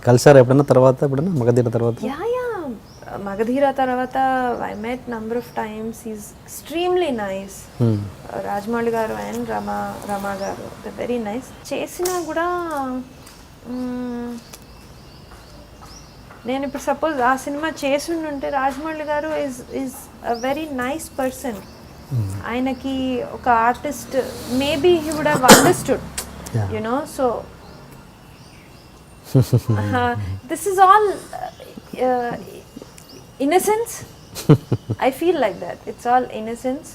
కలిసారా ఎప్పుడైనా ఎప్పుడైనా మగధీర తర్వాత? మగధీర తర్వాత I met number of times. Is extremely nice. Rajamouli గారు అండ్ రమా గారు ద వెరీ నైస్. చేసినా కూడా నేను ఇప్పుడు సపోజ్ ఆ సినిమా చేసుంటే Rajamouli garu is a very nice person. ఆయనకి ఒక artist maybe he would have understood you know. So this is all innocence. I feel like that. It's all innocence.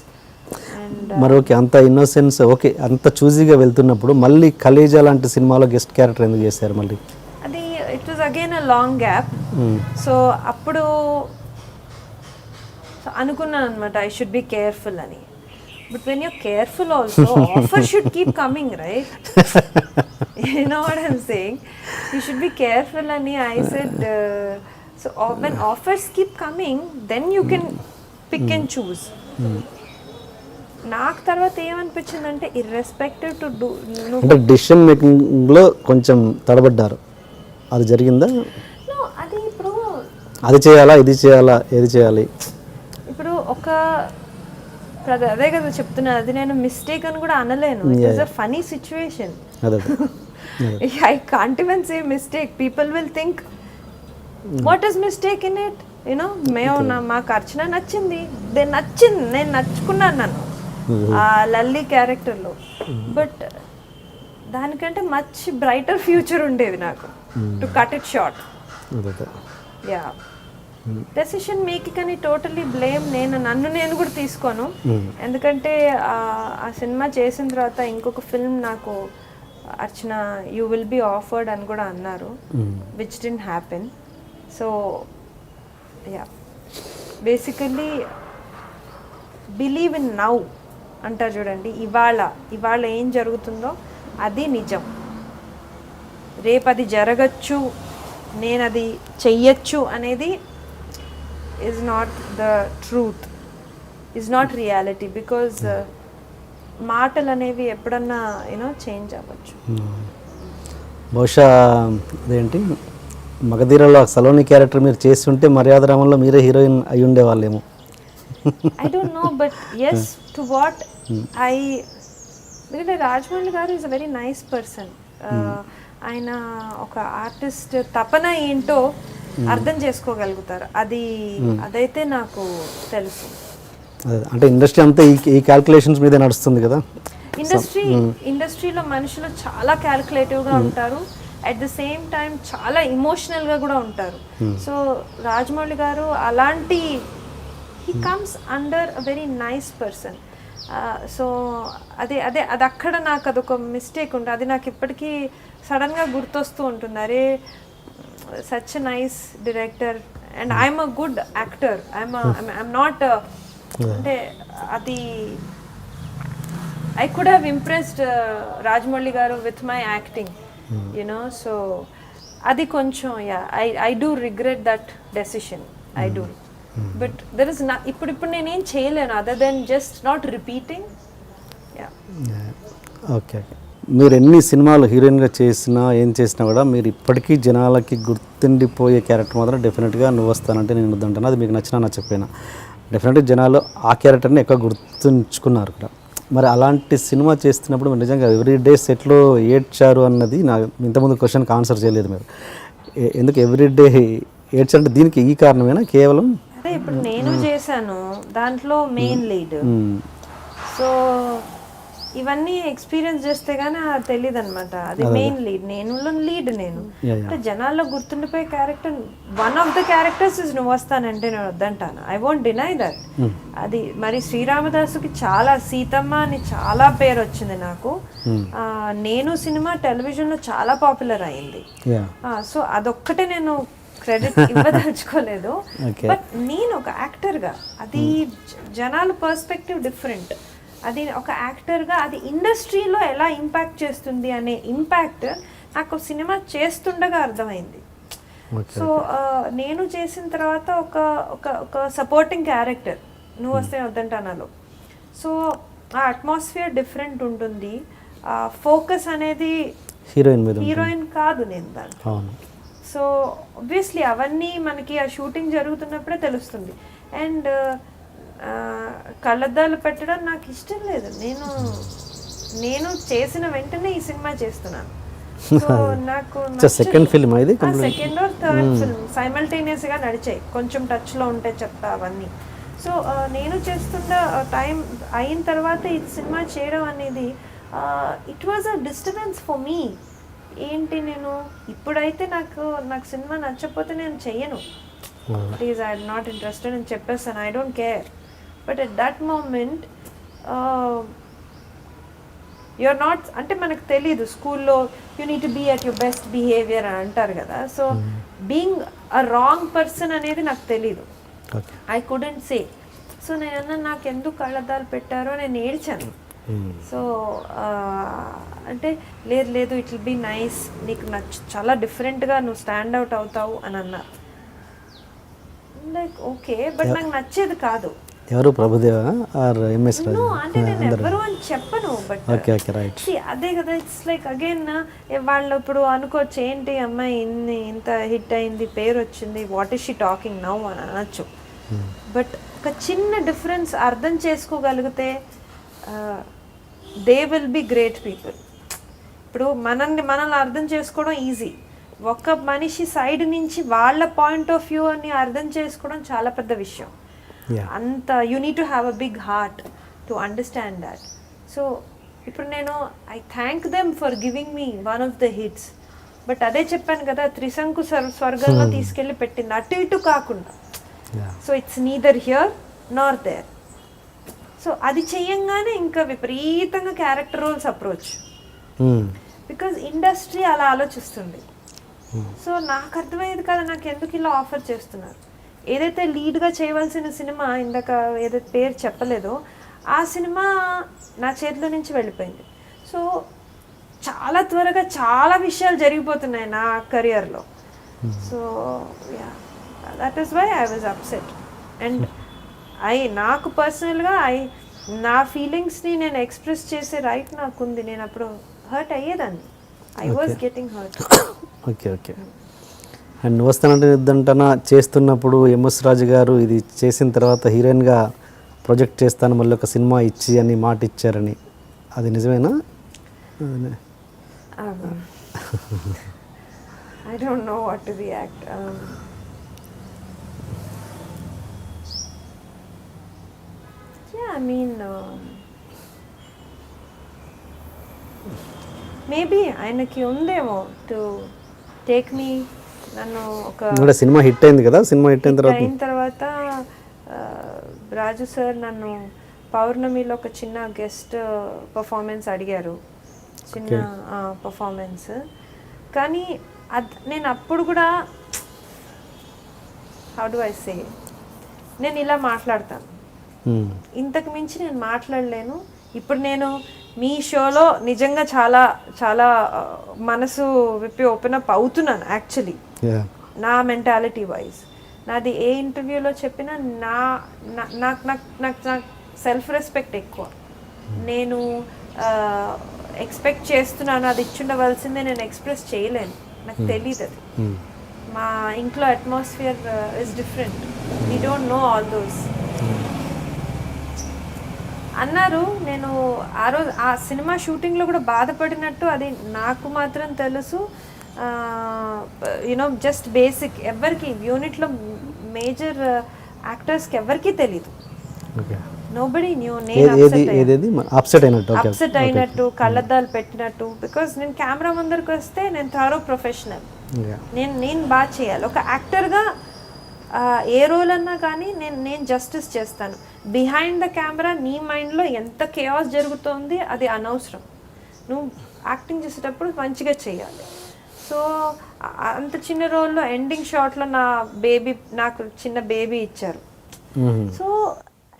And మరి ఓకే, అంత ఇన్నోసెన్స్ ఓకే, అంత చూజీగా వెళ్తున్నప్పుడు మళ్ళీ కలేజా లాంటి సినిమాలో గెస్ట్ క్యారెక్టర్ ఎందుకు చేశారు మళ్ళీ? అది it was again a long gap. So అప్పుడు అనుకున్నాను అనమాట ఐ షుడ్ బి కేర్ఫుల్ అని. But when your careful also offer should keep coming, right? You know what I'm saying. You should be careful అని I said. So when offers keep coming, then you can pick and choose. నాకు తర్వాత ఏమనిపించిందంటే irrespective to do అంటే decision మేకింగ్లో కొంచెం తడబడ్డారు, అది జరిగిందా? అది ఇప్పుడు అది చేయాలా ఇది చేయాలా ఏది చేయాలి? ఇప్పుడు ఒక అదే కదా చెప్తున్నా, అది నేను మిస్టేక్ అని కూడా అనలేను. It is a funny situation. I can't even say mistake. People will think what is mistake in it, you. Know Archana నచ్చింది, నేను నచ్చుకున్నాను నన్ను ఆ లల్లి క్యారెక్టర్లో. బట్ దానికంటే మచ్ బ్రైటర్ ఫ్యూచర్ ఉండేది నాకు, to cut it short. Yeah, decision making అని totally blame నన్ను కూడా తీసుకోను. ఎందుకంటే ఆ సినిమా చేసిన తర్వాత ఇంకొక ఫిల్మ్ నాకు అర్చన యూ విల్ బి ఆఫర్డ్ అని కూడా అన్నారు, which didn't happen. So yeah, basically believe in now అంటారు చూడండి. ఇవాళ ఏం జరుగుతుందో అది నిజం. రేపు అది జరగచ్చు, నేను అది చెయ్యొచ్చు అనేది is not the truth, is not reality. Because మాటలు అనేవి ఎప్పుడన్నా యూనో చేంజ్ అవ్వచ్చు. బహుశా అదేంటి మగధీరలో సలోని క్యారెక్టర్ మీరు చేస్తుంటే మర్యాద రామంలో మీరే హీరోయిన్ అయి ఉండేవాళ్ళేమో. I don't know, but as to what ఎందుకంటే Rajamouli garu is a very nice person. ఆయన ఒక ఆర్టిస్ట్ తపన ఏంటో అర్థం చేసుకోగలుగుతారు. అదైతే నాకు తెలుసు. అంటే ఇండస్ట్రీ అంతా ఈ క్యాల్కులేషన్స్ మీద నడుస్తుంది కదా. ఇండస్ట్రీలో మనుషులు చాలా క్యాల్కులేటివ్గా ఉంటారు, అట్ ద సేమ్ టైం చాలా ఇమోషనల్గా కూడా ఉంటారు. సో రాజమౌళి గారు అలాంటి he comes under a very nice person. So అది అక్కడ నాకు అదొక మిస్టేక్ ఉంటుంది. అది నాకు ఇప్పటికీ సడన్గా గుర్తొస్తూ ఉంటుంది. అరే, such a nice director and I'm a good actor. I'm not అంటే అది I could have impressed Rajamouli garu with my acting, you. Know so కొంచెం I do regret that decision, I do. But there is ఇప్పుడు నేనేం చేయలేను other than just not repeating. Okay, మీరు ఎన్ని సినిమాలు హీరోయిన్గా చేసినా ఏం చేసినా కూడా మీరు ఇప్పటికీ జనాలకి గుర్తుండిపోయే క్యారెక్టర్ మాత్రం డెఫినెట్గా నువ్వు వస్తానంటే నేను వద్దంటాను. అది మీకు నచ్చినా నచ్చకపోయినా డెఫినెట్గా జనాలు ఆ క్యారెక్టర్ని ఎక్కువ గుర్తుంచుకున్నారు కూడా. మరి అలాంటి సినిమా చేస్తున్నప్పుడు మీరు నిజంగా ఎవ్రీడే సెట్లో ఏడ్చారు అన్నది నా ఇంతకుముందు క్వశ్చన్కి ఆన్సర్ చేయలేదు మీరు. ఎందుకు ఎవ్రీడే ఏడ్చారంటే దీనికి ఈ కారణమేనా కేవలం? అదే ఇప్పుడు నేను చేశాను దాంట్లో మెయిన్ లీడ్. సో ఇవన్నీ ఎక్స్పీరియన్స్ చేస్తే గానీ తెలియదు అనమాట. అది మెయిన్ లీడ్, నేను అంటే జనాల్లో గుర్తుండిపోయే character one of the characters is నువ్వు వస్తానంటే నేను వద్దంటాను. I won't deny that. అది మరి శ్రీరామదాసుకి చాలా సీతమ్మ అని చాలా పేరు వచ్చింది నాకు. నేను సినిమా టెలివిజన్లో చాలా పాపులర్ అయింది. సో అదొక్కటే నేను క్రెడిట్ ఇవ్వదలుచుకోలేదు. బట్ నేను ఒక యాక్టర్గా అది జనాల పర్స్పెక్టివ్ డిఫరెంట్. అది ఒక యాక్టర్గా అది ఇండస్ట్రీలో ఎలా ఇంపాక్ట్ చేస్తుంది అనే ఇంపాక్ట్ నాకు సినిమా చేస్తుండగా అర్థమైంది. సో నేను చేసిన తర్వాత ఒక సపోర్టింగ్ క్యారెక్టర్ నువ్వు వస్తే వద్దంటానాలో. సో ఆ అట్మాస్ఫియర్ డిఫరెంట్ ఉంటుంది. ఫోకస్ అనేది హీరోయిన్ కాదు నేను దాంట్లో. సో ఆబ్వియస్లీ అవన్నీ మనకి ఆ షూటింగ్ జరుగుతున్నప్పుడే తెలుస్తుంది. అండ్ కళ్ళద్దాలు పెట్టడం నాకు ఇష్టం లేదు. నేను చేసిన వెంటనే ఈ సినిమా చేస్తున్నాను. సో నాకు సెకండ్ ఫిల్మ్ ఇది, second or third film simultaneous గా నడిచాయి, కొంచెం టచ్ లో ఉంటే చెప్తా అవన్నీ. సో నేను చేస్తున్న టైం అయిన తర్వాత ఈ సినిమా చేయడం అనేది it was a disturbance for me. ఏంటి నేను ఇప్పుడైతే నాకు సినిమా నచ్చకపోతే నేను చెయ్యను, ప్లీజ్ ఐ నాట్ ఇంట్రెస్టెడ్ అని చెప్పేస్తాను, I don't care. But at that moment you're not, అంటే మనకు తెలీదు స్కూల్లో you need to be at your best behaviour అని అంటారు కదా. So being a wrong person అనేది నాకు తెలీదు, ఐ కుడెంట్ సే. సో నేను నాకు ఎందుకు కళ్ళద్దాలు పెట్టారో నేను ఏడ్చాను. సో అంటే లేదు ఇట్ విల్ బీ నైస్, నీకు చాలా డిఫరెంట్గా నువ్వు స్టాండ్ అవుట్ అవుతావు అని అన్నారు. లైక్ ఓకే, బట్ నాకు నచ్చేది కాదు. ఎవరు ప్రభుదేవా ఆర్ ఎంఎస్ రాజు? అంటే నేను ఎవరు అని చెప్పను, బట్ అదే కదా, ఇట్స్ లైక్ అగైన్ వాళ్ళు ఇప్పుడు అనుకోవచ్చు ఏంటి అమ్మాయి ఇంత హిట్ అయింది, పేరు వచ్చింది, what is she talking now అని అనొచ్చు. బట్ ఒక చిన్న డిఫరెన్స్ అర్థం చేసుకోగలిగితే they will be great people. ఇప్పుడు మనల్ని అర్థం చేసుకోవడం ఈజీ, ఒక మనిషి సైడ్ నుంచి వాళ్ళ పాయింట్ ఆఫ్ వ్యూ అని అర్థం చేసుకోవడం చాలా పెద్ద విషయం. అంత you need to have a big heart to understand that. So ఇప్పుడు నేను I thank them for giving me one of the hits. But అదే చెప్పాను కదా, త్రిశంకు స్వర్గంలో తీసుకెళ్ళి పెట్టింది, అటు ఇటు కాకుండా. So it's neither here nor there. So అది చెయ్యంగానే ఇంకా విపరీతంగా character roles approach, because industry అలా ఆలోచిస్తుంది. సో నాకు అర్థమయ్యేది కదా, నాకు ఎందుకు ఇలా ఆఫర్ చేస్తున్నారు. ఏదైతే లీడ్గా చేయవలసిన సినిమా ఇందాక ఏదైతే పేరు చెప్పలేదో ఆ సినిమా నా చేతిలో నుంచి వెళ్ళిపోయింది. సో చాలా త్వరగా చాలా విషయాలు జరిగిపోతున్నాయి నా కెరియర్లో. So yeah, that is why I was upset. And నాకు పర్సనల్గా నా ఫీలింగ్స్ని నేను ఎక్స్ప్రెస్ చేసే రైట్ నాకుంది. నేను అప్పుడు హర్ట్ అయ్యేదాన్ని, I was getting hurt. Okay. And నువ్వు వస్తానంటే వద్దంటనా చేస్తున్నప్పుడు ఎంఎస్ రాజు గారు ఇది చేసిన తర్వాత హీరోయిన్గా ప్రొజెక్ట్ చేస్తాను మళ్ళీ ఒక సినిమా ఇచ్చి అని మాట ఇచ్చారని, అది నిజమేనా? I don't know what to react. I mean, maybe ఆయనకి ఉందేమో టు టేక్ మీ. నన్ను ఒక సినిమా హిట్ అయింది కదా, సినిమా హిట్ అయిన తర్వాత రాజు సార్ నన్ను పౌర్ణమిలో ఒక చిన్న గెస్ట్ పర్ఫార్మెన్స్ అడిగారు, చిన్న పర్ఫార్మెన్స్. కానీ నేను అప్పుడు కూడా హౌ డు ఐ సే, నేను ఇలా మాట్లాడతాను, ఇంతకు మించి నేను మాట్లాడలేను. ఇప్పుడు నేను మీ షోలో నిజంగా చాలా చాలా మనసు విప్పి ఓపెన్ అప్ అవుతున్నాను యాక్చువల్లీ, నా మెంటాలిటీ వైజ్. నాది ఏ ఇంటర్వ్యూలో చెప్పినా నాకు సెల్ఫ్ రెస్పెక్ట్ ఎక్కువ. నేను ఎక్స్పెక్ట్ చేస్తున్నాను, అది ఇచ్చుండవలసిందే, నేను ఎక్స్ప్రెస్ చేయలేను, నాకు తెలియదు అది. మా ఇంట్లో atmosphere is different, we don't know all those అన్నారు. నేను ఆ రోజు ఆ సినిమా షూటింగ్లో కూడా బాధపడినట్టు అది నాకు మాత్రం తెలుసు. యూనో జస్ట్ బేసిక్, ఎవరికి యూనిట్లో మేజర్ యాక్టర్స్కి ఎవరికీ తెలీదు, నోబడీ న్యూ. నేను అప్సెట్ అయినట్టు, కళ్ళద్దాలు పెట్టినట్టు, బికాస్ నేను కెమెరా ముందరికి వస్తే నేను థారో ప్రొఫెషనల్, నేను బాగా చేయాలి. ఒక యాక్టర్గా ఏ రోల్ అన్నా కానీ నేను జస్టిస్ చేస్తాను. బిహైండ్ ద కెమెరా నీ మైండ్లో ఎంత కేయాస్ జరుగుతోంది అది అనవసరం, నువ్వు యాక్టింగ్ చేసేటప్పుడు మంచిగా చేయాలి. సో అంత చిన్న రోల్లో ఎండింగ్ షాట్లో నాకు చిన్న బేబీ ఇచ్చారు. సో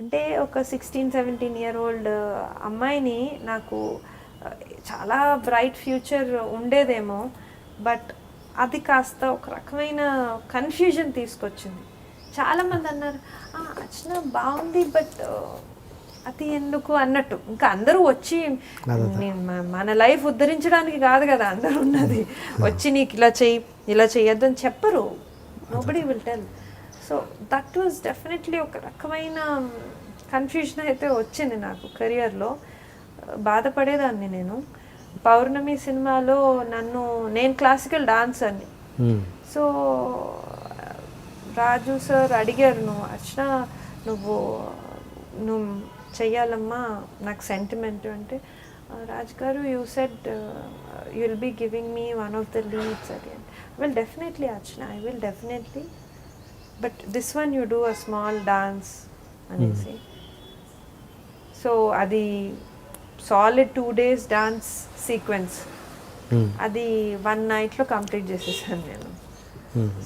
అంటే ఒక 16-17 year old అమ్మాయిని నాకు చాలా బ్రైట్ ఫ్యూచర్ ఉండేదేమో, బట్ అది కాస్త ఒక రకమైన కన్ఫ్యూజన్ తీసుకొచ్చింది. చాలామంది అన్నారు అర్చన బాగుంది బట్ అది ఎందుకు అన్నట్టు. ఇంకా అందరూ వచ్చి మన లైఫ్ ఉద్ధరించడానికి కాదు కదా అందరూ ఉన్నది, వచ్చి నీకు ఇలా చెయ్యి ఇలా చేయొద్దని చెప్పరు, nobody will tell. So that was definitely ఒక రకమైన కన్ఫ్యూజన్ అయితే వచ్చింది నాకు కెరియర్లో. బాధపడేదాన్ని నేను. పౌర్ణమి సినిమాలో నేను క్లాసికల్ డాన్సర్ని. సో రాజు సార్ అడిగారు, అర్చన నువ్వు చెయ్యాలమ్మా నాకు సెంటిమెంట్ అంటే, Raj garu you said you will be giving me one of the leads again. Will definitely Archana, I will definitely, but this one you do a small dance అనేసి. సో అది సాలిడ్ 2 days డాన్స్ సీక్వెన్స్, అది 1 nightలో complete చేసేసాను నేను.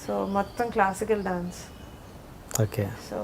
So మొత్తం classical dance. Okay. So